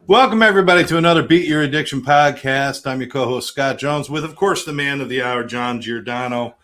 Welcome, everybody, to another Beat Your Addiction podcast. I'm your co-host, Scott Jones, with, of course, the man of the hour, John Giordano.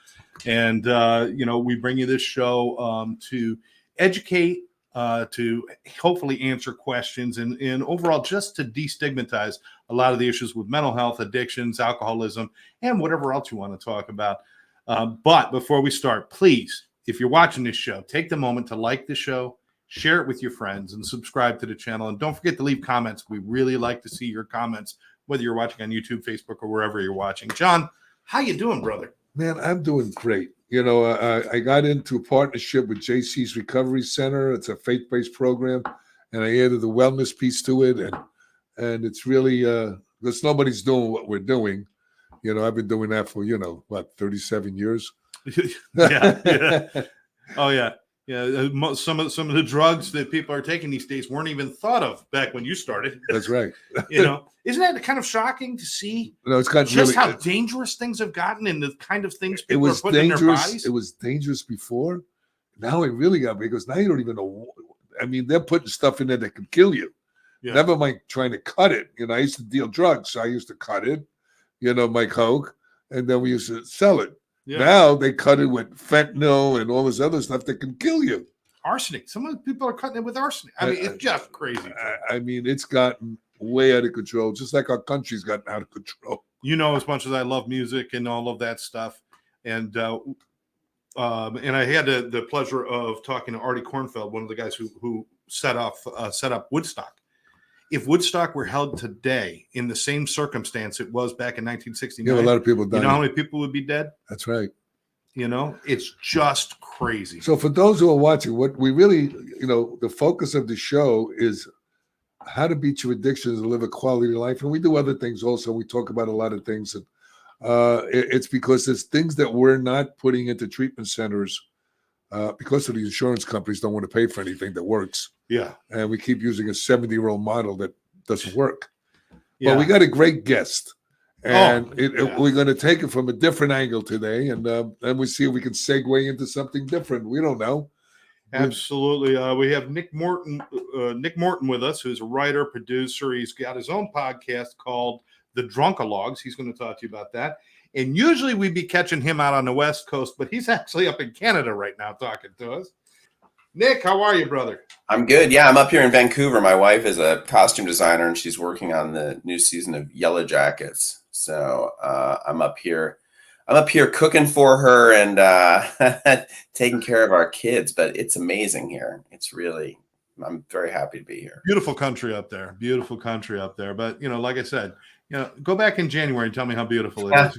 And, we bring you this show to educate, to hopefully answer questions, and overall just to destigmatize a lot of the issues with mental health, addictions, alcoholism, and whatever else you want to talk about. But before we start, please, if you're watching this show, take the moment to like the show, share it with your friends, and subscribe to the channel. And don't forget to leave comments. We really like to see your comments, whether you're watching on YouTube, Facebook, or wherever you're watching. John, how you doing, brother? Man, I'm doing great. I got into a partnership with JC's Recovery Center. It's a faith-based program, and I added the wellness piece to it. And it's really, because nobody's doing what we're doing. I've been doing that for, 37 years. Yeah. Oh, yeah. Yeah, some of the drugs that people are taking these days weren't even thought of back when you started. That's right. Isn't that kind of shocking to see? No, it's got just how dangerous things have gotten and the kind of things people are putting dangerous in their bodies. It was dangerous before. Now it really got because now you don't even know. I mean, they're putting stuff in there that can kill you. Yeah. Never mind trying to cut it. I used to deal drugs, so I used to cut it. My coke, and then we used to sell it. Yeah. Now they cut it with fentanyl and all this other stuff that can kill you. Arsenic. Some of the people are cutting it with arsenic. I mean, it's just crazy. It's gotten way out of control, just like our country's gotten out of control. As much as I love music and all of that stuff. And I had the pleasure of talking to Artie Kornfeld, one of the guys who set up Woodstock. If Woodstock were held today in the same circumstance it was back in 1969, a lot of people died. You know how many people would be dead? That's right. It's just crazy. So for those who are watching, what we really, the focus of the show is how to beat your addictions and live a quality life. And we do other things also. We talk about a lot of things. And it's because there's things that we're not putting into treatment centers because of the insurance companies don't want to pay for anything that works. Yeah. And we keep using a 70-year-old model that doesn't work. Yeah. But we got a great guest. And we're going to take it from a different angle today. And we see if we can segue into something different. We don't know. Absolutely. We have Nick Morton with us, who's a writer, producer. He's got his own podcast called The Drunkalogues. He's going to talk to you about that. And usually we'd be catching him out on the West Coast, but he's actually up in Canada right now talking to us. Nick, how are you, brother? I'm good. Yeah, I'm up here in Vancouver. My wife is a costume designer, and she's working on the new season of Yellow Jackets. So I'm up here cooking for her and taking care of our kids. But it's amazing here. I'm very happy to be here. Beautiful country up there. But like I said, go back in January and tell me how beautiful it is.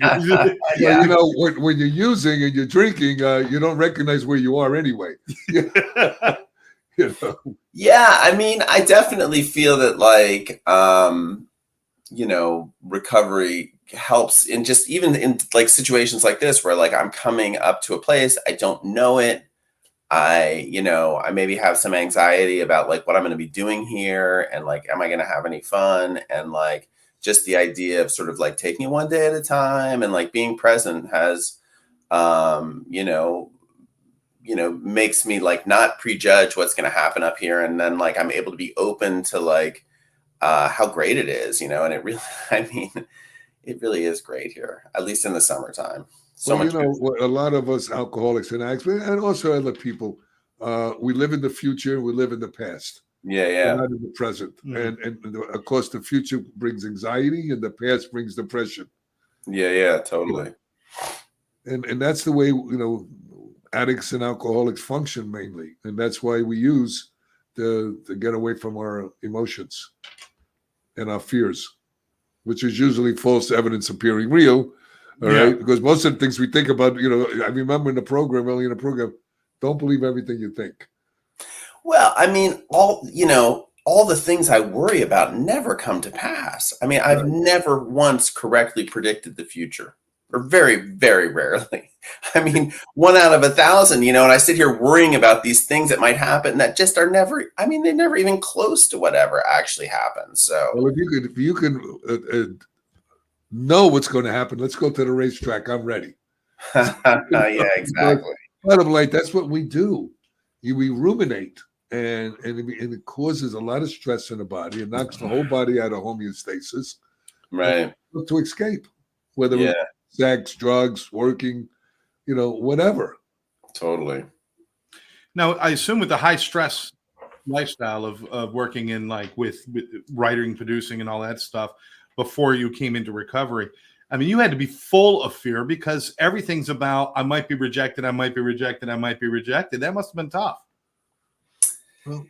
Yeah. When you're using and you're drinking, you don't recognize where you are anyway. Yeah, I definitely feel that recovery helps in just even in like situations like this where like I'm coming up to a place, I don't know it. I maybe have some anxiety about like what I'm going to be doing here and like, am I going to have any fun? And like, just the idea of sort of like taking it one day at a time and like being present has, makes me like not prejudge what's going to happen up here. And then like, I'm able to be open to like how great it is, and it really, it really is great here, at least in the summertime. So much a lot of us alcoholics and addicts, and also other people, we live in the future, we live in the past. Yeah. Not in the present. Mm-hmm. And of course the future brings anxiety and the past brings depression. Yeah, totally. And that's the way, addicts and alcoholics function mainly. And that's why we use to get away from our emotions and our fears, which is usually false evidence appearing real. All right. Because most of the things we think about, I remember early in the program, don't believe everything you think. Well, all the things I worry about never come to pass. I've never once correctly predicted the future, or very, very rarely. 1 out of 1,000, and I sit here worrying about these things that might happen that just are never, they're never even close to whatever actually happens. So, well, if you can know what's going to happen, let's go to the racetrack. I'm ready. Yeah, exactly. Bottom line, that's what we do. We ruminate. and it causes a lot of stress in the body. It knocks the whole body out of homeostasis. Right. To escape, whether Yeah. it's sex, drugs, working, whatever. Totally. Now, I assume with the high stress lifestyle of working in with writing, producing, and all that stuff before you came into recovery, I mean, you had to be full of fear because everything's about, I might be rejected, I might be rejected, I might be rejected. That must have been tough. Well,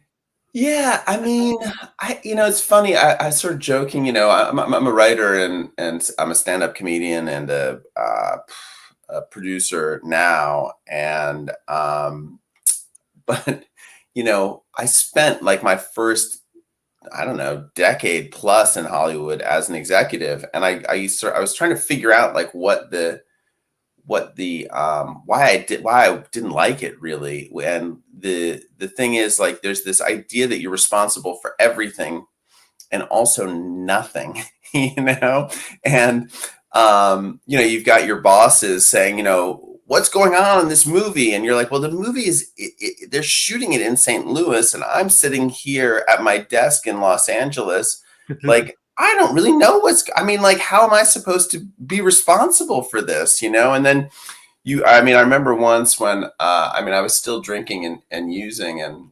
Yeah, I mean, it's funny. I sort of joking, I'm a writer and I'm a stand-up comedian and a producer now, and but I spent like my first, I don't know, decade plus in Hollywood as an executive, and I was trying to figure out like why I didn't like it really. And the thing is, like, there's this idea that you're responsible for everything and also nothing, and you've got your bosses saying, what's going on in this movie, and you're like, well, the movie is they're shooting it in St. Louis, and I'm sitting here at my desk in Los Angeles, like. I don't really know how am I supposed to be responsible for this, And then I remember once when, I was still drinking and using, and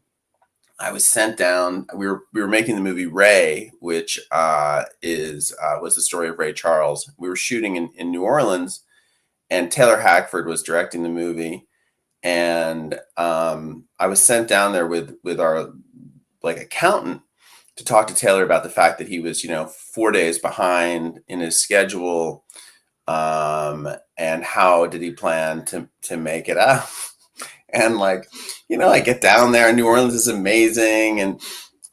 I was sent down. We were making the movie Ray, which was the story of Ray Charles. We were shooting in New Orleans, and Taylor Hackford was directing the movie. And I was sent down there with our accountant to talk to Taylor about the fact that he was, 4 days behind in his schedule, and how did he plan to make it up? And I get down there, and New Orleans is amazing, and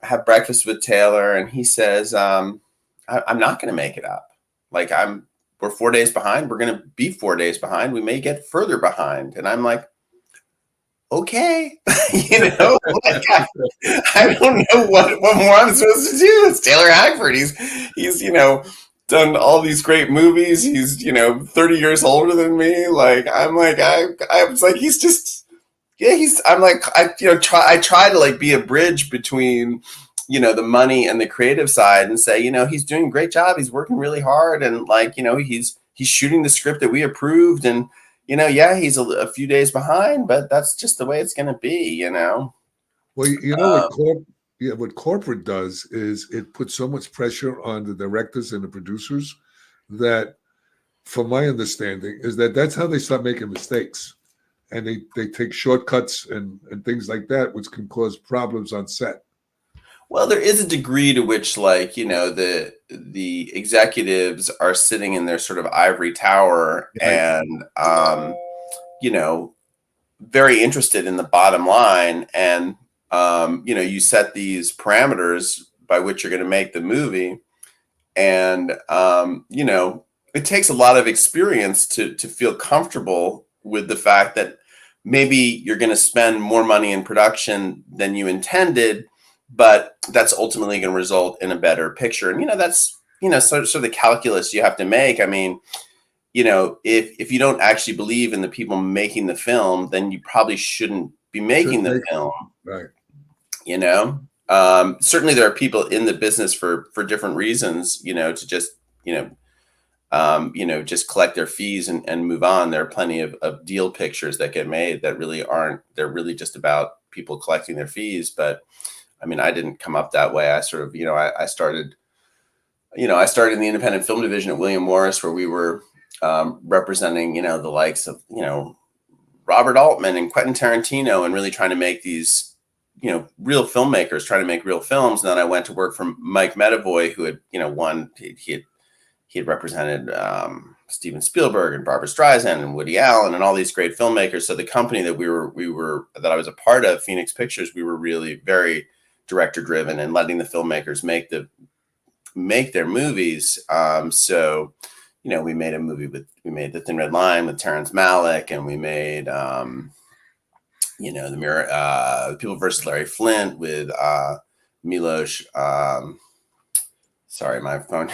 I have breakfast with Taylor, and he says, I'm not going to make it up. We're 4 days behind. We're going to be 4 days behind. We may get further behind. And I'm like, okay, I don't know what more I'm supposed to do. It's Taylor Hackford. He's done all these great movies. He's 30 years older than me. I was like, he's just, yeah, I try to be a bridge between the money and the creative side, and say, he's doing a great job. He's working really hard, and he's shooting the script that we approved, and yeah, he's a few days behind, but that's just the way it's going to be, Well, what corporate does is it puts so much pressure on the directors and the producers that, from my understanding, is that's how they start making mistakes, and they take shortcuts and things like that, which can cause problems on set. Well, there is a degree to which, the executives are sitting in their sort of ivory tower, and very interested in the bottom line, and you set these parameters by which you're going to make the movie, and it takes a lot of experience to feel comfortable with the fact that maybe you're going to spend more money in production than you intended, but that's ultimately going to result in a better picture. And, that's, sort of the calculus you have to make. I mean, if you don't actually believe in the people making the film, then you probably shouldn't be making the film. Right. Certainly there are people in the business for different reasons, to just, just collect their fees and move on. There are plenty of deal pictures that get made that really aren't, they're really just about people collecting their fees. But I mean, I didn't come up that way. I sort of, I started in the independent film division at William Morris, where we were representing, the likes of, Robert Altman and Quentin Tarantino, and really trying to make these, real filmmakers trying to make real films. And then I went to work for Mike Medavoy, who had, he had represented Steven Spielberg and Barbra Streisand and Woody Allen and all these great filmmakers. So the company that that I was a part of, Phoenix Pictures, we were really very director driven and letting the filmmakers make their movies. So, we made a movie we made The Thin Red Line with Terrence Malick, and we made, The People versus Larry Flint with Milos. Sorry, my phone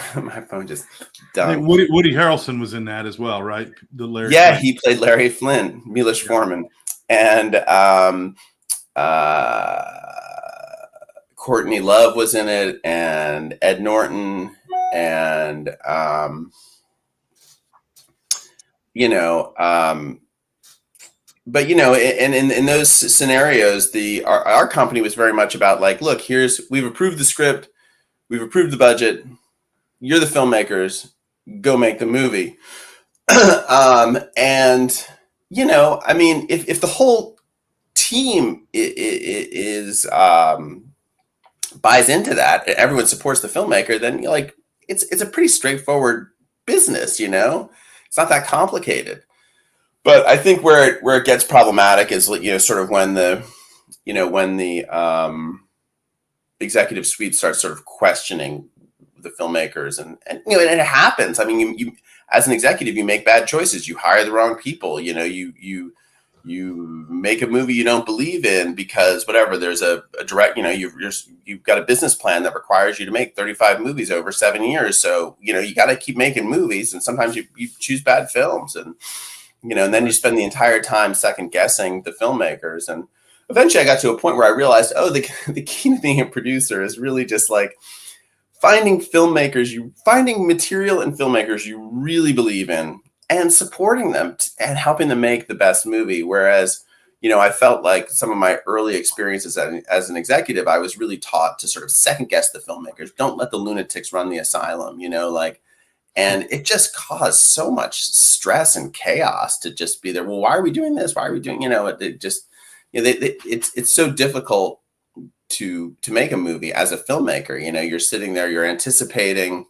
just died. Woody Harrelson was in that as well, right? Flint. He played Larry Flint, Milos Forman, and Courtney Love was in it, and Ed Norton, and but in those scenarios, our company was very much about like, look, we've approved the script, we've approved the budget, you're the filmmakers, go make the movie. And I mean, if the whole team is buys into that, everyone supports the filmmaker, then like it's a pretty straightforward business. It's not that complicated. But I think where it gets problematic is sort of when the executive suite starts sort of questioning the filmmakers, and it happens. I mean, you as an executive, you make bad choices. You hire the wrong people. You make a movie you don't believe in because whatever. There's a direct. You've got a business plan that requires you to make 35 movies over 7 years. So you got to keep making movies, and sometimes you choose bad films, and and then you spend the entire time second guessing the filmmakers. And eventually, I got to a point where I realized, the key to being a producer is really just like finding material and filmmakers you really believe in and supporting them and helping them make the best movie. Whereas, I felt like some of my early experiences as an executive, I was really taught to sort of second guess the filmmakers. Don't let the lunatics run the asylum, and it just caused so much stress and chaos to just be there. Well, why are we doing this? Why are we doing, it's so difficult to make a movie as a filmmaker. You're sitting there, you're anticipating,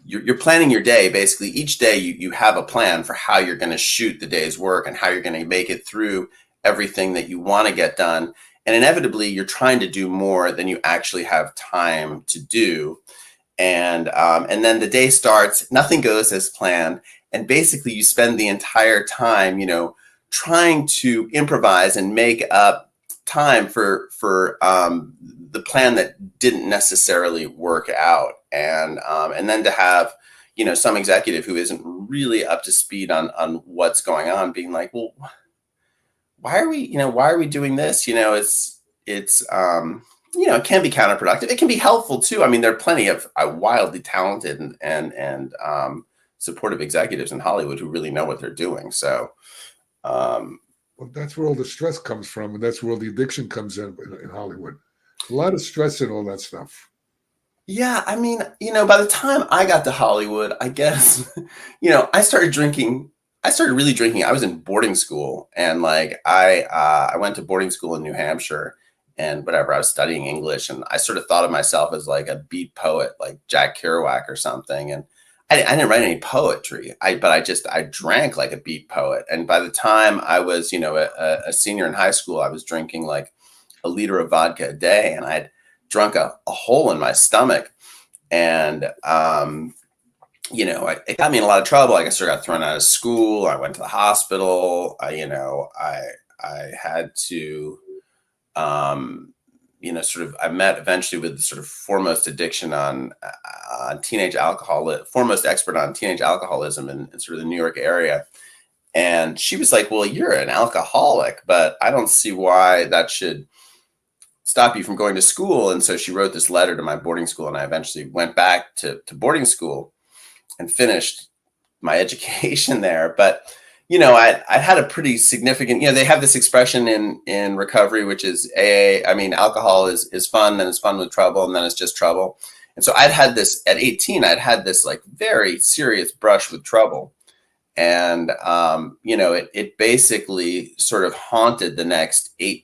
you're planning your day. Basically each day you have a plan for how you're going to shoot the day's work and how you're going to make it through everything that you want to get done. And inevitably you're trying to do more than you actually have time to do. And then the day starts, nothing goes as planned. And basically you spend the entire time, trying to improvise and make up time for the plan that didn't necessarily work out. And then to have, some executive who isn't really up to speed on what's going on, being like, well, why are we doing this? It can be counterproductive. It can be helpful too. I mean, there are plenty of wildly talented and supportive executives in Hollywood who really know what they're doing. So, well, that's where all the stress comes from, and that's where all the addiction comes in Hollywood. A lot of stress and all that stuff. Yeah, I mean, by the time I got to Hollywood, I guess, I started drinking. I started really drinking. I was in boarding school, and like I went to boarding school in New Hampshire. And whatever, I was studying English, and I sort of thought of myself as like a beat poet, like Jack Kerouac or something. And I didn't write any poetry, but I drank like a beat poet. And by the time I was, a senior in high school, I was drinking like a liter of vodka a day, and I'd drunk a hole in my stomach. And, it got me in a lot of trouble. I guess I got thrown out of school. I went to the hospital. I had to, I met eventually with the sort of foremost addiction on teenage alcohol, foremost expert on teenage alcoholism in sort of the New York area. And she was like, well, you're an alcoholic, but I don't see why that should stop you from going to school. And so she wrote this letter to my boarding school, and I eventually went back to boarding school and finished my education there. But I had a pretty significant, they have this expression in recovery, which is AA. I mean, alcohol is fun, then it's fun with trouble, and then it's just trouble. And so I'd had this at 18, I'd had this like very serious brush with trouble. And, it basically sort of haunted the next 22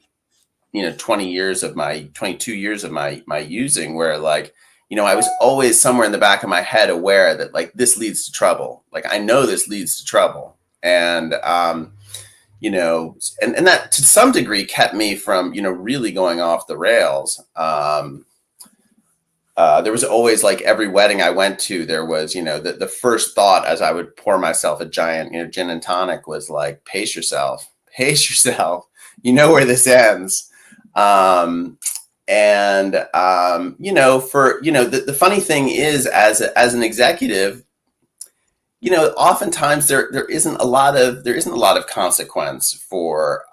years of my using, where like, I was always somewhere in the back of my head aware that like this leads to trouble. Like I know this leads to trouble. And, and that to some degree kept me from, really going off the rails. There was always like every wedding I went to, there was, the first thought as I would pour myself a giant, gin and tonic was like, pace yourself, where this ends. The funny thing is as an executive, you know, oftentimes there isn't a lot of consequence for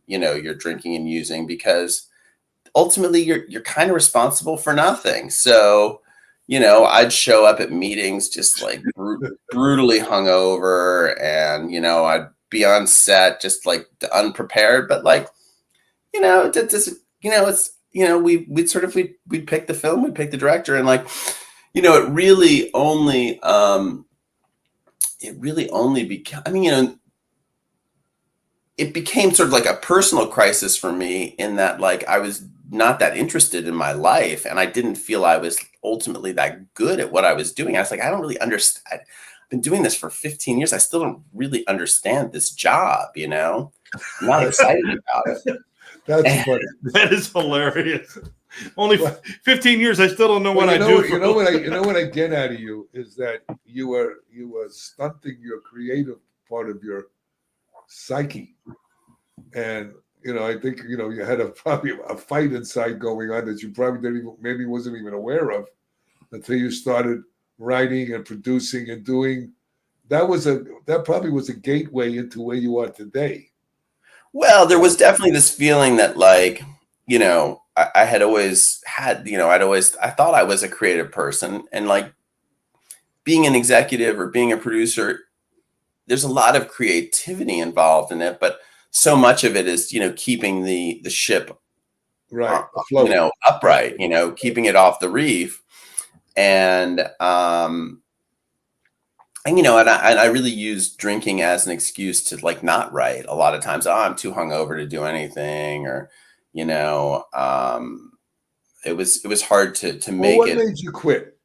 you know, your drinking and using, because ultimately you're kind of responsible for nothing. So, you know, I'd show up at meetings just like brutally hungover, and you know, I'd be on set just like unprepared. But like, you know, you know, it's, you know, we'd pick the film, we'd pick the director, and like, you know, it really only became, I mean, you know, it became sort of like a personal crisis for me, in that like I was not that interested in my life, and I didn't feel I was ultimately that good at what I was doing. I was like, I don't really understand. I've been doing this for 15 years. I still don't really understand this job, you know? I'm not excited about it. That's funny. That is hilarious. Only 15 years, I still don't know what Well, I do. You know what I get out of you is that you were stunting your creative part of your psyche, and you know, I think, you know, you had probably a fight inside going on that you probably maybe wasn't even aware of until you started writing and producing and doing. That probably was a gateway into where you are today. Well, there was definitely this feeling that like, you know, I had always had, you know, I thought I was a creative person, and like being an executive or being a producer, there's a lot of creativity involved in it, but so much of it is, you know, keeping the ship Right, you know, upright, you know, keeping it off the reef. And you know, and I really used drinking as an excuse to like not write a lot of times. Oh, I'm too hungover to do anything, or, you know, it was hard to make what it. made you quit?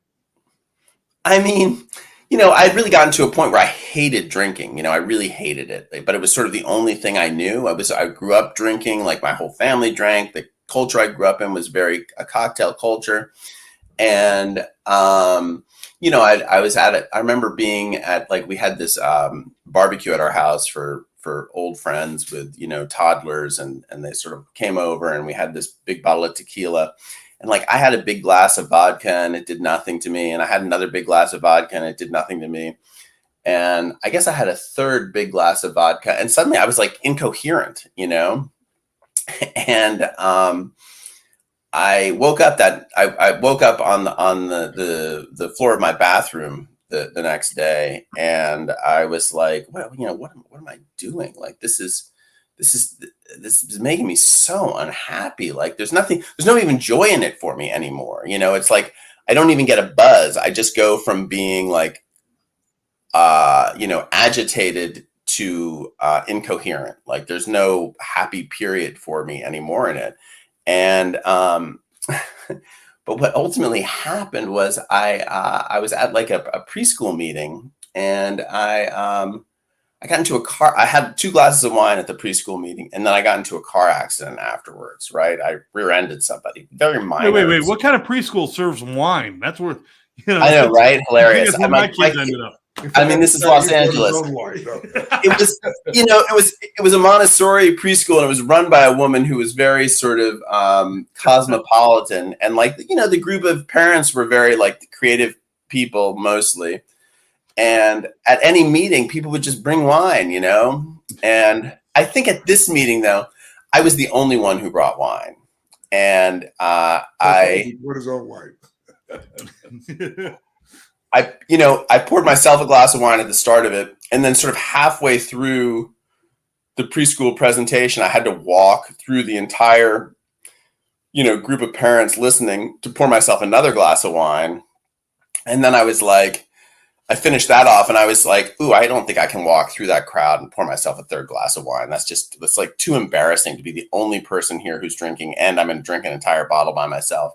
I mean, you know, I'd really gotten to a point where I hated drinking. You know, I really hated it, but it was sort of the only thing I knew. I grew up drinking, like my whole family drank. The culture I grew up in was very a cocktail culture. And, you know, I was at it. I remember being at, like, we had this barbecue at our house for old friends with, you know, toddlers, and they sort of came over, and we had this big bottle of tequila. And like, I had a big glass of vodka and it did nothing to me. And I had another big glass of vodka and it did nothing to me. And I guess I had a third big glass of vodka, and suddenly I was like incoherent, you know? And, I woke up on the floor of my bathroom the next day, and I was like, well, you know, what am I doing? Like, this is making me so unhappy. Like, there's no even joy in it for me anymore. You know, it's like I don't even get a buzz. I just go from being like you know, agitated to incoherent. Like, there's no happy period for me anymore in it. And but what ultimately happened was I was at like a preschool meeting, and I got into a car. I had 2 glasses of wine at the preschool meeting, and then I got into a car accident afterwards. Right, I rear-ended somebody. Very minor. Wait! What kind of preschool serves wine? That's where, you know. I know, right? Hilarious. That's where my kids ended up. I mean, this is Los Angeles. It was, you know, it was a Montessori preschool, and it was run by a woman who was very sort of cosmopolitan, and like, you know, the group of parents were very like creative people mostly. And at any meeting, people would just bring wine, you know. And I think at this meeting, though, I was the only one who brought wine, and I brought his own wine. I poured myself a glass of wine at the start of it, and then sort of halfway through the preschool presentation, I had to walk through the entire, you know, group of parents listening to pour myself another glass of wine. And then I was like, I finished that off, and I was like, ooh, I don't think I can walk through that crowd and pour myself a third glass of wine. That's like too embarrassing to be the only person here who's drinking, and I'm going to drink an entire bottle by myself.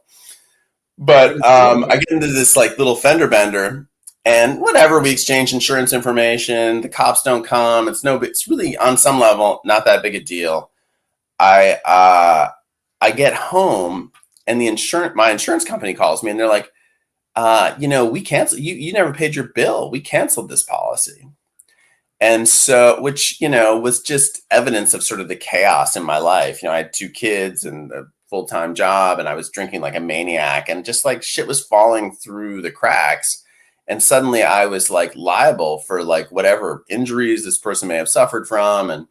But I get into this like little fender bender, and whatever, we exchange insurance information. The cops don't come. It's really on some level not that big a deal. I get home, and my insurance company calls me, and they're like, you know, we canceled. You never paid your bill. We canceled this policy. And so, which, you know, was just evidence of sort of the chaos in my life. You know, I had 2 kids and a full-time job, and I was drinking like a maniac, and just like shit was falling through the cracks. And suddenly I was like liable for like whatever injuries this person may have suffered from, and,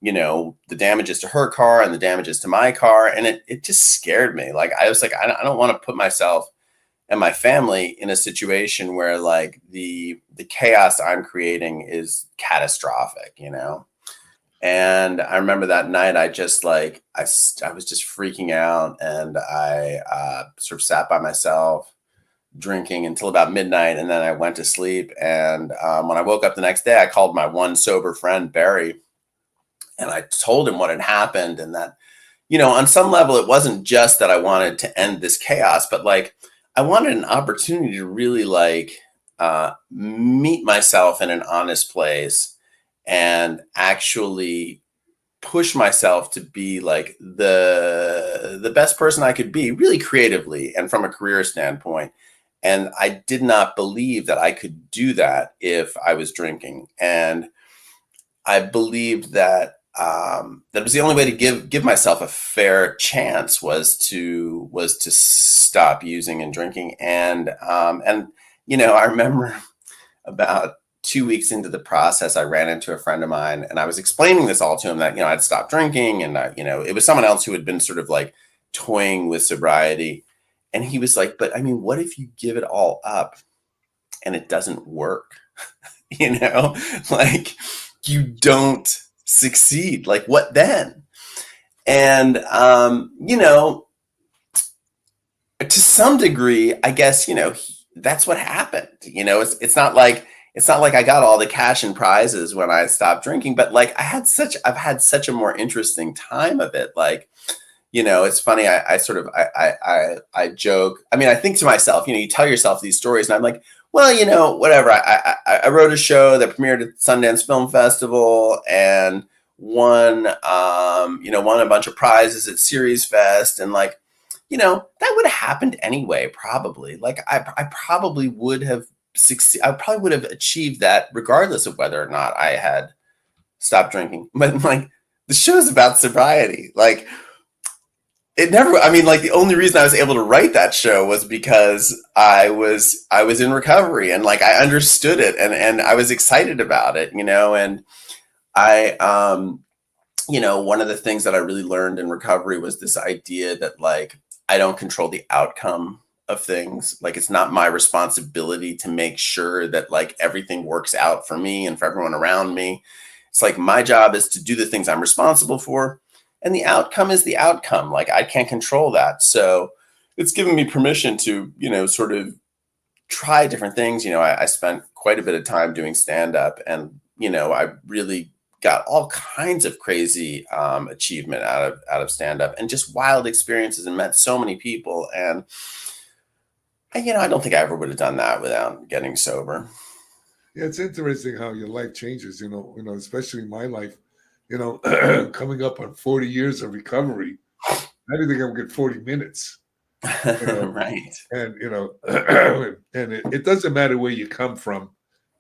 you know, the damages to her car and the damages to my car. And it just scared me. Like, I was like, I don't want to put myself and my family in a situation where like the chaos I'm creating is catastrophic, you know? And I remember that night, I just like, I was just freaking out, and I sort of sat by myself drinking until about midnight. And then I went to sleep. And when I woke up the next day, I called my one sober friend, Barry, and I told him what had happened. And that, you know, on some level, it wasn't just that I wanted to end this chaos, but like, I wanted an opportunity to really like meet myself in an honest place and actually push myself to be like the best person I could be, really creatively and from a career standpoint. And I did not believe that I could do that if I was drinking. And I believed that that was the only way to give myself a fair chance was to stop using and drinking. And you know, I remember about 2 weeks into the process, I ran into a friend of mine, and I was explaining this all to him, that, you know, I'd stopped drinking, and you know, it was someone else who had been sort of like toying with sobriety. And he was like, but I mean, what if you give it all up and it doesn't work? You know, like, you don't succeed. Like, what then? And, you know, to some degree, I guess, you know, that's what happened. You know, it's not like I got all the cash and prizes when I stopped drinking, but like, I've had such a more interesting time of it. Like, you know, it's funny. I joke. I mean, I think to myself, you know, you tell yourself these stories, and I'm like, well, you know, whatever. I wrote a show that premiered at Sundance Film Festival and won a bunch of prizes at Series Fest, and like, you know, that would have happened anyway, probably. Like, I probably would have I probably would have achieved that regardless of whether or not I had stopped drinking. But like, the show's about sobriety. Like, it never, I mean, like, the only reason I was able to write that show was because I was in recovery, and like, I understood it, and I was excited about it, you know. And you know, one of the things that I really learned in recovery was this idea that like, I don't control the outcome of things. Like, it's not my responsibility to make sure that like everything works out for me and for everyone around me. It's like, my job is to do the things I'm responsible for, and the outcome is the outcome. Like, I can't control that. So it's given me permission to, you know, sort of try different things. You know, I spent quite a bit of time doing stand-up, and, you know, I really got all kinds of crazy achievement out of stand-up, and just wild experiences, and met so many people. And, you know, I don't think I ever would have done that without getting sober. Yeah, it's interesting how your life changes, you know, especially my life, you know, coming up on 40 years of recovery. I didn't think I would get 40 minutes. You know? Right. And, you know, and it doesn't matter where you come from,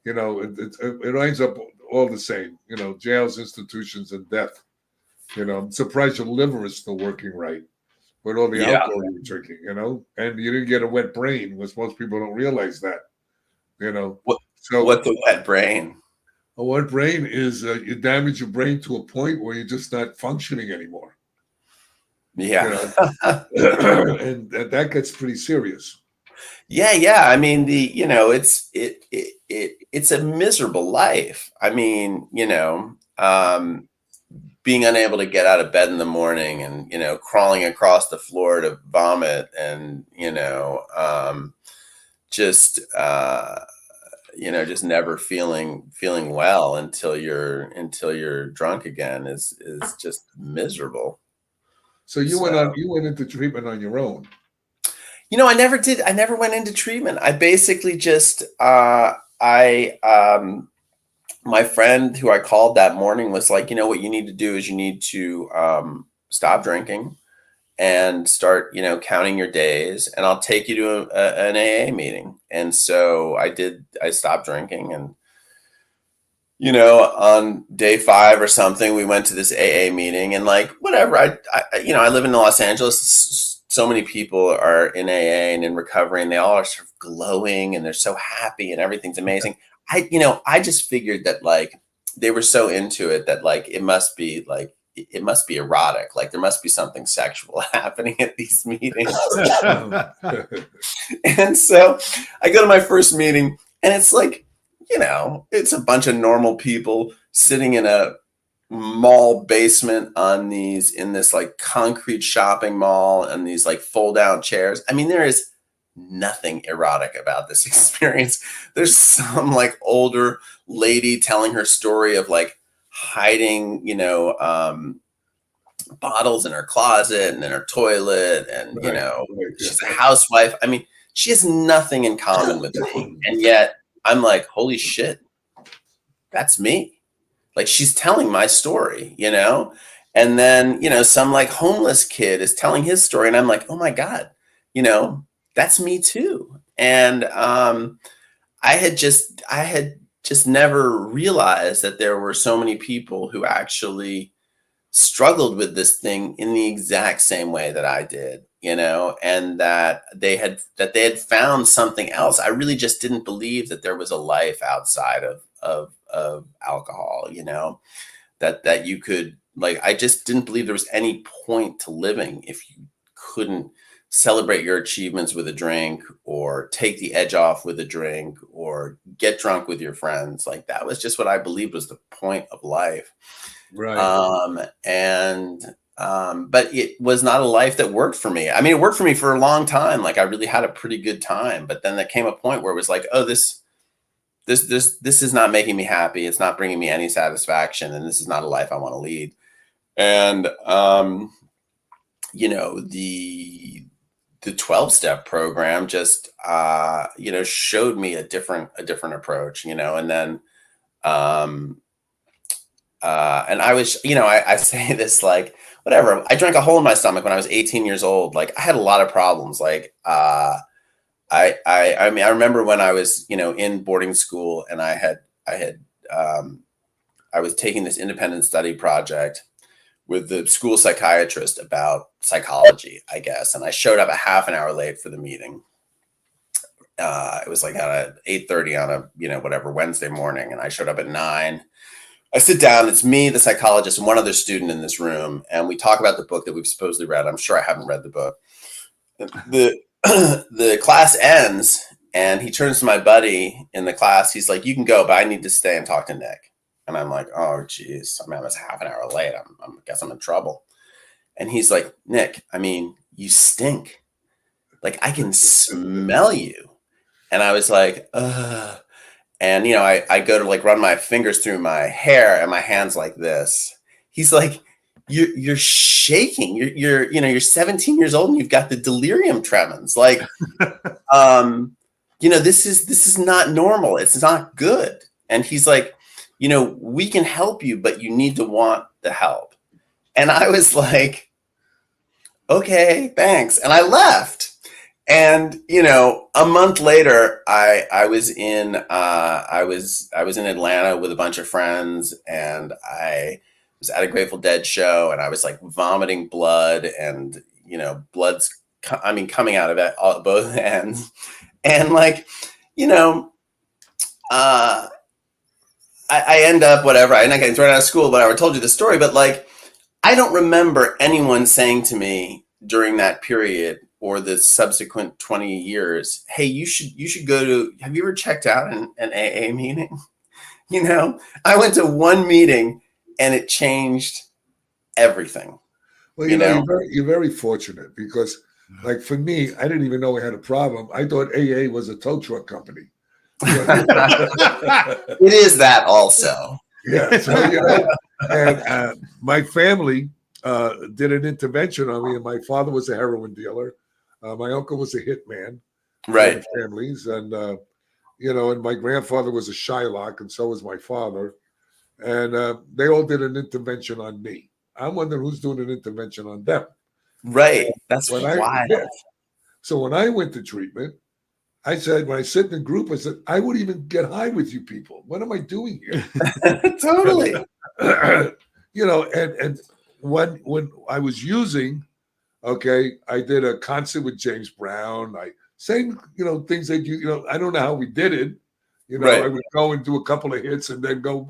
you know, it ends up all the same, you know, jails, institutions, and death. You know, I'm surprised your liver is still working right with all the alcohol you're drinking, you know, and you didn't get a wet brain, which most people don't realize that, you know. What's a wet brain? A wet brain is you damage your brain to a point where you're just not functioning anymore. Yeah. You know? And that gets pretty serious. Yeah. I mean, you know, it's a miserable life. I mean, you know, being unable to get out of bed in the morning, and, you know, crawling across the floor to vomit, and, you know, just you know, just never feeling well until you're drunk again is just miserable. So you went into treatment on your own. You know, I never did. I never went into treatment. I basically just my friend who I called that morning was like, you know, what you need to do is you need to stop drinking and start, you know, counting your days, and I'll take you to an AA meeting. And so I did. I stopped drinking, and, you know, on day 5 or something, we went to this AA meeting, and like, whatever. I you know, I live in Los Angeles. so many people are in AA and in recovery, and they all are sort of glowing and they're so happy and everything's amazing. I just figured that like they were so into it that like it must be erotic. Like there must be something sexual happening at these meetings. And so I go to my first meeting, and it's like, it's a bunch of normal people sitting in a mall basement in this like concrete shopping mall, and these like fold down chairs. I mean, there is nothing erotic about this experience. There's some like older lady telling her story of like hiding, bottles in her closet and in her toilet, and she's a housewife. I mean, she has nothing in common with me, and yet I'm like, holy shit, that's me. Like, she's telling my story, and then some like homeless kid is telling his story, and I'm like, oh my god, that's me too. And I had just never realized that there were so many people who actually struggled with this thing in the exact same way that I did, and that they had found something else. I really just didn't believe that there was a life outside of alcohol, that you could, like, I just didn't believe there was any point to living if you couldn't celebrate your achievements with a drink, or take the edge off with a drink, or get drunk with your friends. Like, that was just what I believed was the point of life. Right. But it was not a life that worked for me. I mean, it worked for me for a long time. Like, I really had a pretty good time, but then there came a point where it was like, oh, this is not making me happy. It's not bringing me any satisfaction. And this is not a life I want to lead. And, the 12-step program just, showed me a different approach, and then, and I was, I say this, like, whatever. I drank a hole in my stomach when I was 18 years old. Like, I had a lot of problems. Like, I mean, I remember when I was, in boarding school, and I was taking this independent study project with the school psychiatrist about psychology, I guess. And I showed up a half an hour late for the meeting. It was like at 8:30 on a, Wednesday morning. And I showed up at 9. I sit down, it's me, the psychologist, and one other student in this room. And we talk about the book that we've supposedly read. I'm sure I haven't read the book. The class ends, and he turns to my buddy in the class. He's like, you can go, but I need to stay and talk to Nick. And I'm like, oh, geez. I mean, I was half an hour late. I guess I'm in trouble. And he's like, Nick, I mean, you stink. Like, I can smell you. And I was like, ugh. And, I go to like run my fingers through my hair, and my hand's like this. He's like, you're shaking. You're 17 years old, and you've got the delirium tremens. Like, this is not normal. It's not good. And he's like, we can help you, but you need to want the help. And I was like, okay, thanks. And I left. And, a month later, I was in Atlanta with a bunch of friends, and I was at a Grateful Dead show, and I was like vomiting blood, and, blood's coming out of it, both ends. And like, I end up, whatever, I'm not getting thrown out of school, but I told you the story, but like, I don't remember anyone saying to me during that period or the subsequent 20 years, hey, you should go to, have you ever checked out an AA meeting? I went to one meeting, and it changed everything. Well, you're very fortunate, because, like, for me, I didn't even know I had a problem. I thought AA was a tow truck company. It is that also. Yeah. So, and my family did an intervention on me, and my father was a heroin dealer. My uncle was a hitman. Right. Families. And, and my grandfather was a Shylock, and so was my father. And they all did an intervention on me. I'm wondering who's doing an intervention on them. Right. That's wild. So when I went to treatment, I said, when I sit in a group, I said, I wouldn't even get high with you people. What am I doing here? Totally. And when I was using, Okay, I did a concert with James Brown. Same, things that I don't know how we did it. Right. I would go and do a couple of hits and then go,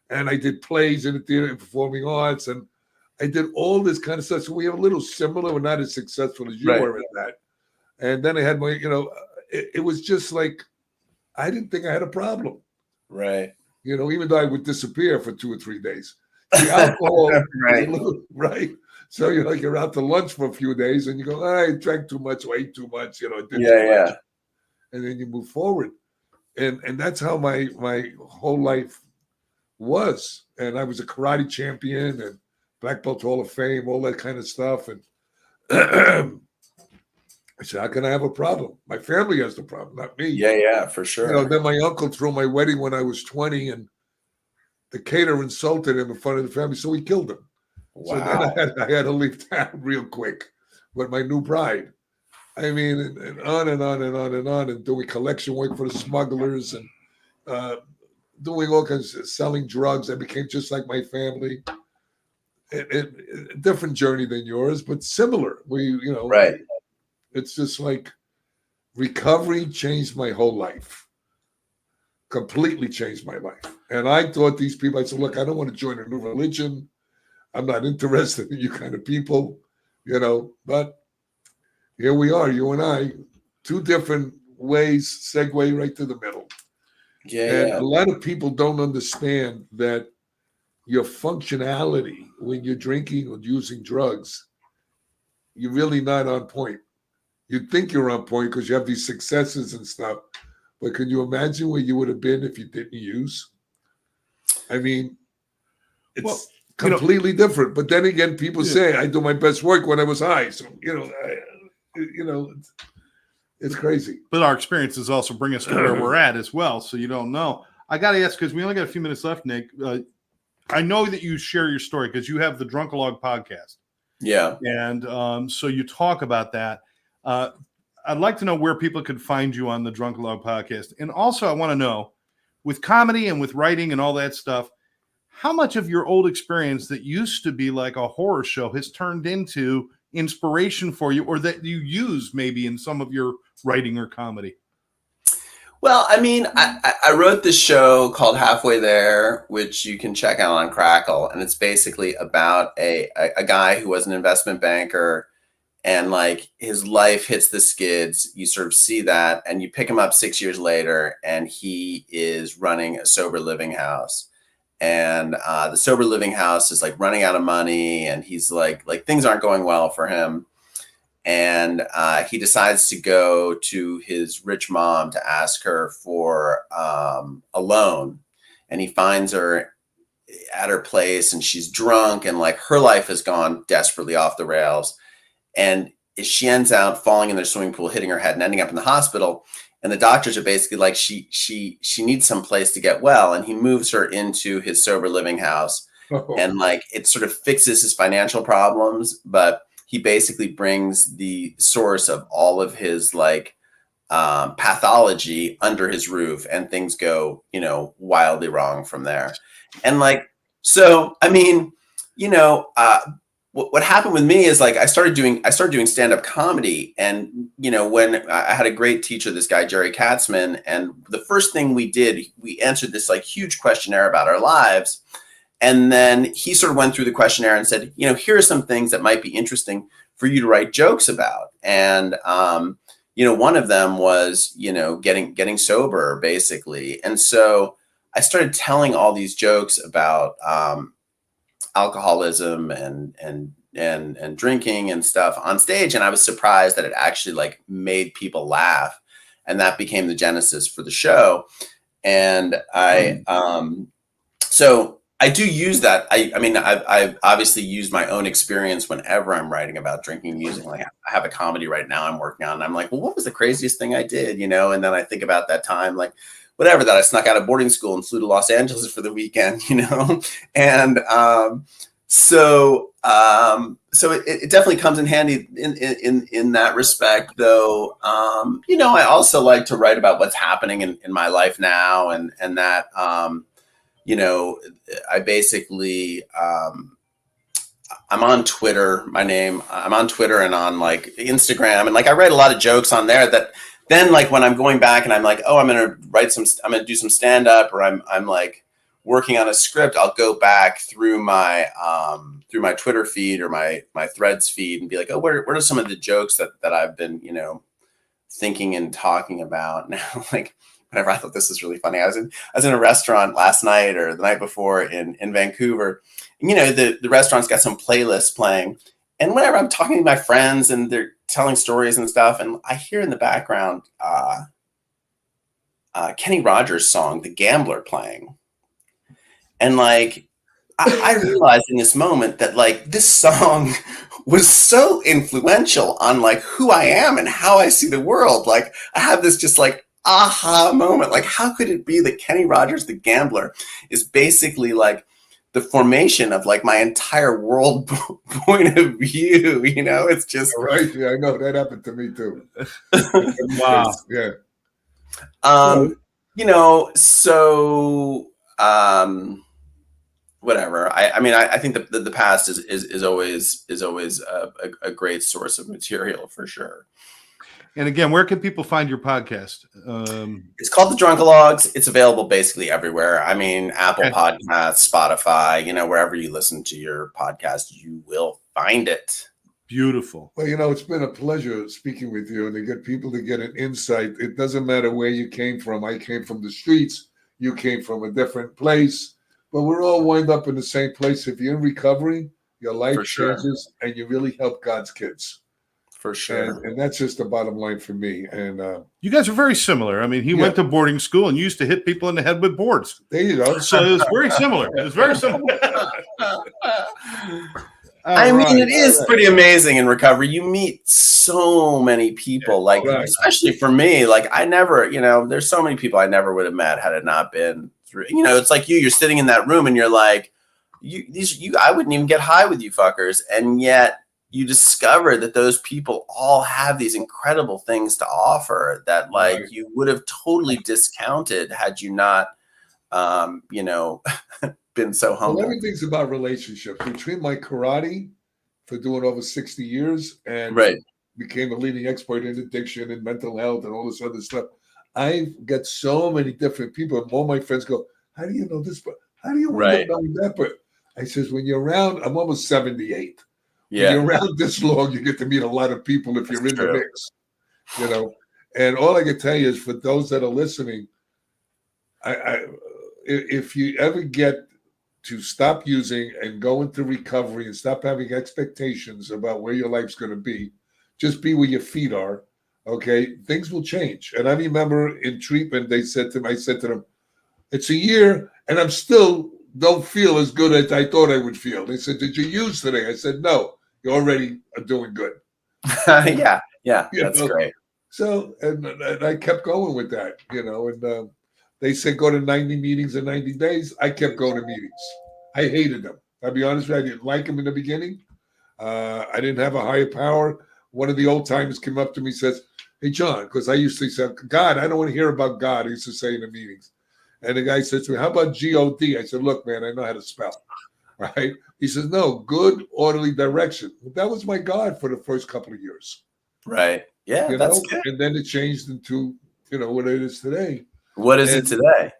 and I did plays in the theater and performing arts, and I did all this kind of stuff. So we have a little similar. We're not as successful as you Right. were in that. And then I had my, it was just like, I didn't think I had a problem. Right. Even though I would disappear for 2 or 3 days. The alcohol is Right. a little, right? So you're out to lunch for a few days and you go, I drank too much or ate too much, I did too much. And then you move forward. And that's how my whole life was. And I was a karate champion and Black Belt Hall of Fame, all that kind of stuff. And I said, how can I have a problem? My family has the problem, not me. Yeah, for sure. Then my uncle threw my wedding when I was 20, and the caterer insulted him in front of the family, so he killed him. Wow. So then I had to leave town real quick with my new bride. I mean, and on and on and on and on, and doing collection work for the smugglers and doing all kinds of selling drugs. I became just like my family. A different journey than yours, but similar. Right. It's just like recovery changed my whole life. Completely changed my life. And I thought these people, I said, look, I don't want to join a new religion. I'm not interested in you kind of people, but here we are, you and I, 2 different ways, segue right to the middle. And a lot of people don't understand that your functionality when you're drinking or using drugs, you're really not on point. You think you're on point because you have these successes and stuff, but can you imagine where you would have been if you didn't use? I mean, it's completely different. But then again, people say I do my best work when I was high. So, it's crazy. But our experiences also bring us to where we're at as well. So you don't know. I got to ask, because we only got a few minutes left, Nick. I know that you share your story because you have the Drunkalogue podcast. Yeah. And so you talk about that. I'd like to know where people could find you on the Drunkalogue podcast. And also I want to know, with comedy and with writing and all that stuff, how much of your old experience that used to be like a horror show has turned into inspiration for you, or that you use maybe in some of your writing or comedy? Well, I mean, I wrote this show called Halfway There, which you can check out on Crackle. And it's basically about a guy who was an investment banker, and like his life hits the skids. You sort of see that, and you pick him up 6 years later, and he is running a sober living house. And the sober living house is like running out of money, and he's like things aren't going well for him. And he decides to go to his rich mom to ask her for a loan. And he finds her at her place, and she's drunk, and like her life has gone desperately off the rails. And she ends out falling in their swimming pool, hitting her head, and ending up in the hospital. And the doctors are basically like, she needs some place to get well. And he moves her into his sober living house. And like, it sort of fixes his financial problems, but he basically brings the source of all of his like pathology under his roof, and things go, wildly wrong from there. And like, so, I mean, what happened with me is like I started doing stand-up comedy, and when I had a great teacher, this guy Jerry Katzman, and the first thing we did, we answered this like huge questionnaire about our lives, and then he sort of went through the questionnaire and said, here are some things that might be interesting for you to write jokes about. And one of them was getting sober, basically. And so I started telling all these jokes about alcoholism and drinking and stuff on stage. And I was surprised that it actually like made people laugh. And that became the genesis for the show. And so I do use that. I mean, I've obviously used my own experience whenever I'm writing about drinking and using. Like, I have a comedy right now I'm working on, and I'm like, well, what was the craziest thing I did? And then I think about that time, like, whatever, that I snuck out of boarding school and flew to Los Angeles for the weekend, and so it definitely comes in handy in that respect, though. I also like to write about what's happening in my life now, and that I basically I'm on Twitter. I'm on Twitter and on like Instagram, and like I write a lot of jokes on there that then like when I'm going back and I'm like, oh, I'm gonna do some stand up, or I'm like working on a script, I'll go back through my Twitter feed or my Threads feed and be like, oh, what are some of the jokes that I've been, you know, thinking and talking about now? Like whatever. I thought this was really funny. I was in a restaurant last night or the night before in Vancouver. And, you know, the restaurant's got some playlist playing. And whenever I'm talking to my friends and they're telling stories and stuff, and I hear in the background Kenny Rogers' song, The Gambler, playing. And like, I realized in this moment that like this song was so influential on like who I am and how I see the world. Like I have this just like aha moment. Like how could it be that Kenny Rogers, The Gambler, is basically like the formation of like my entire world point of view? You know, it's just right. Yeah, I know that happened to me too. Wow. Yeah. You know, so whatever. I mean, I think the past is always a great source of material for sure. And again, where can people find your podcast? It's called the Drunkalogues. It's available basically everywhere. I mean, Apple Podcasts, Spotify, you know, wherever you listen to your podcast, you will find it. Beautiful. Well, you know, it's been a pleasure speaking with you and to get people to get an insight. It doesn't matter where you came from. I came from the streets. You came from a different place. But we're all wind up in the same place. If you're in recovery, your life changes and you really help God's kids. For sure. And that's just the bottom line for me. And you guys are very similar. I mean, he went to boarding school and used to hit people in the head with boards. There you go. So it was very similar. It was very similar. I mean, it is pretty amazing in recovery. You meet so many people, like, especially for me, like I never, you know, there's so many people I never would have met had it not been through, you know, it's like you're sitting in that room and you're like, I wouldn't even get high with you fuckers. And yet you discover that those people all have these incredible things to offer that like you would have totally discounted had you not, you know, been so humble. Well, everything's about relationships. Between my karate for doing over 60 years and became a leading expert in addiction and mental health and all this other stuff, I've got so many different people. And all my friends go, how do you know this? But how do you know that? But I says, when you're around, I'm almost 78. Yeah. When you're around this long, you get to meet a lot of people if you're in the mix, you know. And all I can tell you is for those that are listening, if you ever get to stop using and go into recovery and stop having expectations about where your life's going to be, just be where your feet are, okay? Things will change. And I remember in treatment, I said to them, it's a year and I'm still don't feel as good as I thought I would feel. They said, did you use today? I said, no, you already are doing good. Yeah, that's great. So, and I kept going with that, you know, and they said go to 90 meetings in 90 days. I kept going to meetings. I hated them. I'll be honest with you, I didn't like them in the beginning. I didn't have a higher power. One of the old timers came up to me and says, hey, John, because I used to say, God, I don't want to hear about God. I used to say in the meetings. And the guy said to me, how about G-O-D? I said, look, man, I know how to spell, right? He says, no, good, orderly direction. That was my God for the first couple of years. Right. Yeah, you that's know? good. And then it changed into, you know, what it is today. What is it today?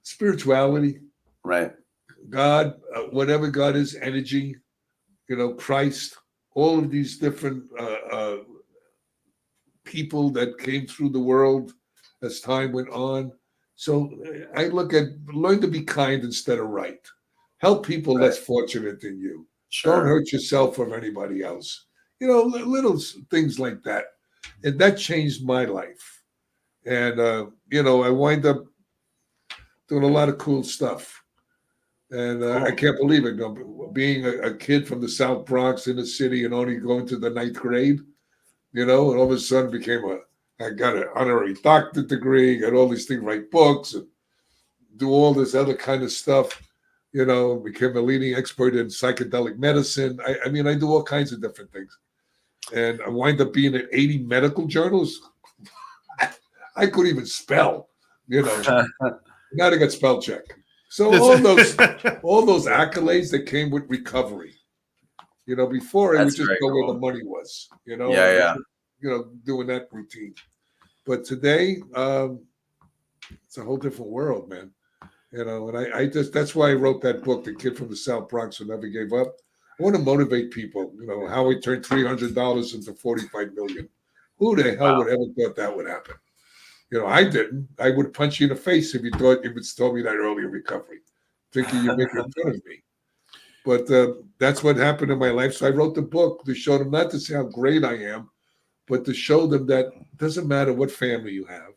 Spirituality. Right. God, whatever God is, energy, you know, Christ, all of these different people that came through the world as time went on. So I look at learn to be kind instead of right. Help people less fortunate than you. Sure. Don't hurt yourself or anybody else. You know, little things like that. And that changed my life. And, you know, I wind up doing a lot of cool stuff. And I can't believe it. You know, being a kid from the South Bronx in the city and only going to the 9th grade, you know, and all of a sudden I got an honorary doctorate degree, got all these things, write books and do all this other kind of stuff, you know, became a leading expert in psychedelic medicine. I mean, I do all kinds of different things. And I wind up being in 80 medical journals. I couldn't even spell, you know. Now they got spell check. So all those accolades that came with recovery, Before it would That's just very go where cool. the money was, Yeah. doing that routine. But today, it's a whole different world, man. And I just, that's why I wrote that book, The Kid from the South Bronx Who Never Gave Up. I want to motivate people, how we turned $300 into 45 million. Who the hell would ever thought that would happen? I didn't. I would punch you in the face if you told me that early in recovery, thinking you're making fun of me. But that's what happened in my life. So I wrote the book to show them, not to say how great I am, but to show them that it doesn't matter what family you have.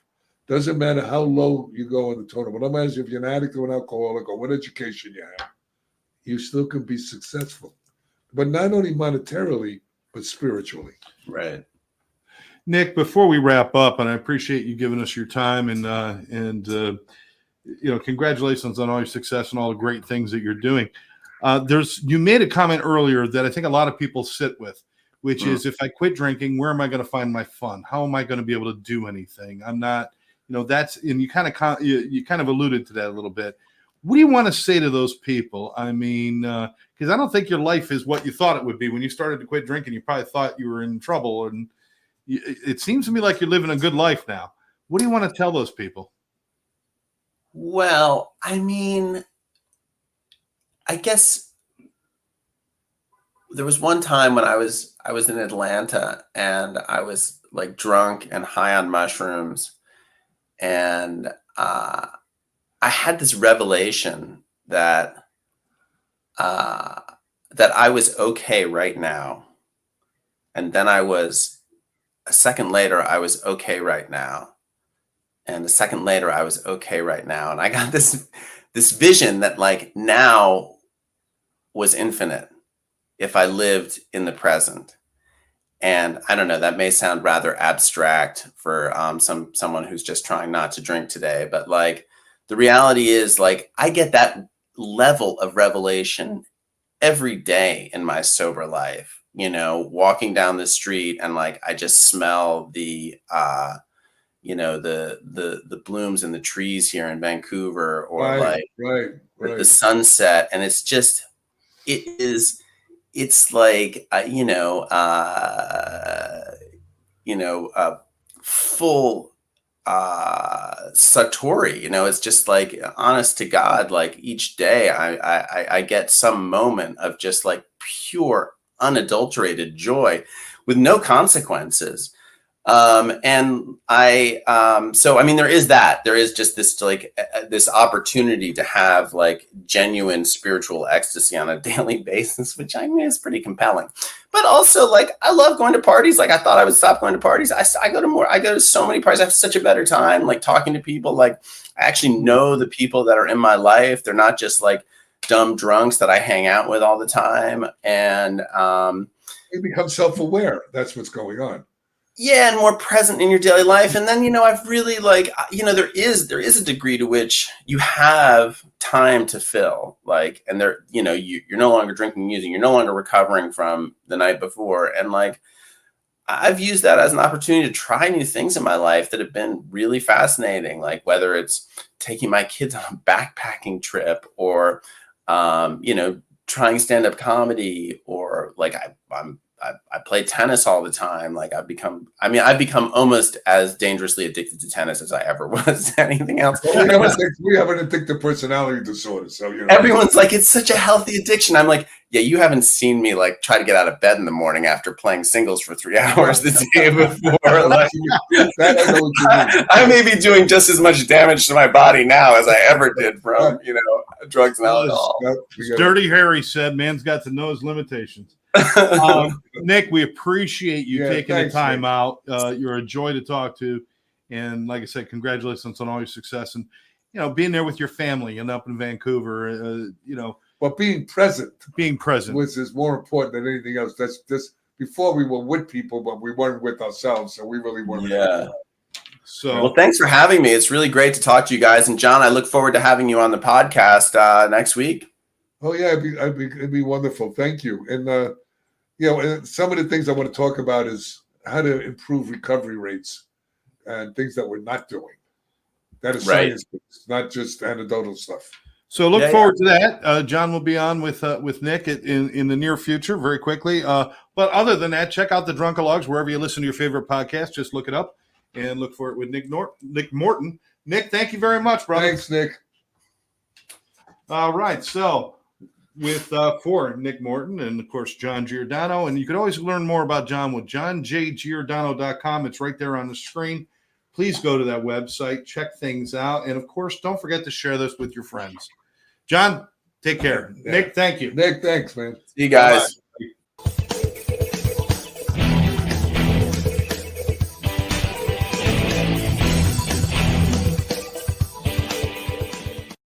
Doesn't matter how low you go in the totem. What matters if you're an addict or an alcoholic or what education you have, you still can be successful. But not only monetarily, but spiritually. Right. Nick, before we wrap up, and I appreciate you giving us your time, and congratulations on all your success and all the great things that you're doing. You made a comment earlier that I think a lot of people sit with, which is, if I quit drinking, where am I going to find my fun? How am I going to be able to do anything? I'm not, and you kind of alluded to that a little bit. What do you want to say to those people? I mean, because I don't think your life is what you thought it would be when you started to quit drinking. You probably thought you were in trouble, and it seems to me like you're living a good life now. What do you want to tell those people? Well, I mean, I guess there was one time when I was in Atlanta and I was like drunk and high on mushrooms, and I had this revelation that I was okay right now, and then a second later I was okay right now, and a second later I was okay right now, and I got this vision that like now was infinite if I lived in the present. And I don't know, that may sound rather abstract for someone who's just trying not to drink today, but like the reality is, like, I get that level of revelation every day in my sober life, walking down the street and like I just smell the the blooms in the trees here in Vancouver, or Right. the sunset, and it's like full satori. It's just like, honest to God, like each day I get some moment of just like pure unadulterated joy with no consequences. And so I mean, there is just this like this opportunity to have like genuine spiritual ecstasy on a daily basis, which I mean is pretty compelling. But also, like, I love going to parties. Like, I thought I would stop going to parties. I go to so many parties. I have such a better time, like, talking to people. Like, I actually know the people that are in my life. They're not just like dumb drunks that I hang out with all the time. And you become self-aware. That's what's going on. Yeah, and more present in your daily life. And then, I've really like, there is a degree to which you have time to fill, like, and there, you're no longer drinking, using, you're no longer recovering from the night before. And like, I've used that as an opportunity to try new things in my life that have been really fascinating. Like whether it's taking my kids on a backpacking trip, or, trying stand-up comedy, or like I play tennis all the time. Like I've become almost as dangerously addicted to tennis as I ever was to anything else. Well, we have an addictive personality disorder. So, everyone's like, it's such a healthy addiction. I'm like, yeah, you haven't seen me like try to get out of bed in the morning after playing singles for 3 hours the day before. Like, I may be doing just as much damage to my body now as I ever did from, drugs and alcohol. Dirty Harry said, man's got to know his limitations. Nick, we appreciate you taking the time out. You're a joy to talk to, and like I said, congratulations on all your success, and being there with your family and up in Vancouver. But being present is more important than anything else. That's just before we were with people, but we weren't with ourselves, so we really weren't. Yeah. So, well, thanks for having me. It's really great to talk to you guys, and John, I look forward to having you on the podcast next week. Oh yeah, it'd be wonderful. Thank you. And some of the things I want to talk about is how to improve recovery rates and things that we're not doing. That is science, not just anecdotal stuff. So look Yeah, forward to that. John will be on with Nick in the near future, very quickly. But other than that, check out the Drunkalogues wherever you listen to your favorite podcast. Just look it up and look for it with Nick Morton. Nick, thank you very much, brother. Thanks, Nick. All right, so with for Nick Morton and of course John Giordano, and you can always learn more about John with johnjgiordano.com. It's right there on the screen. Please go to that website, check things out, and of course, don't forget to share this with your friends. John, take care. Yeah. Nick, thank you. Nick, thanks, man. See you guys.